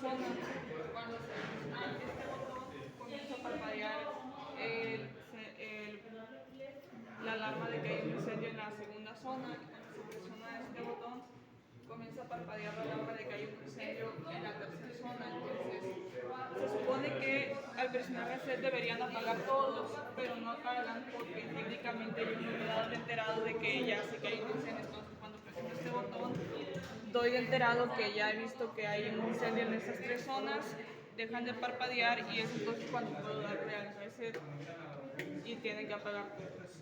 zona, cuando se presiona este botón, comienza a parpadear la alarma de que hay un incendio en la segunda zona. Y cuando se presiona este botón, comienza a parpadear la alarma de que hay un incendio en la tercera zona. Entonces, se supone que al presionar reset deberían apagar todos, pero no apagan porque técnicamente yo me he dado de enterado de que ya sé que hay un incendio. Entonces, cuando presiono este botón, doy de enterado que ya he visto que hay un incendio en estas tres zonas, dejan de parpadear y es entonces cuando puedo darle al reset y tienen que apagar todos.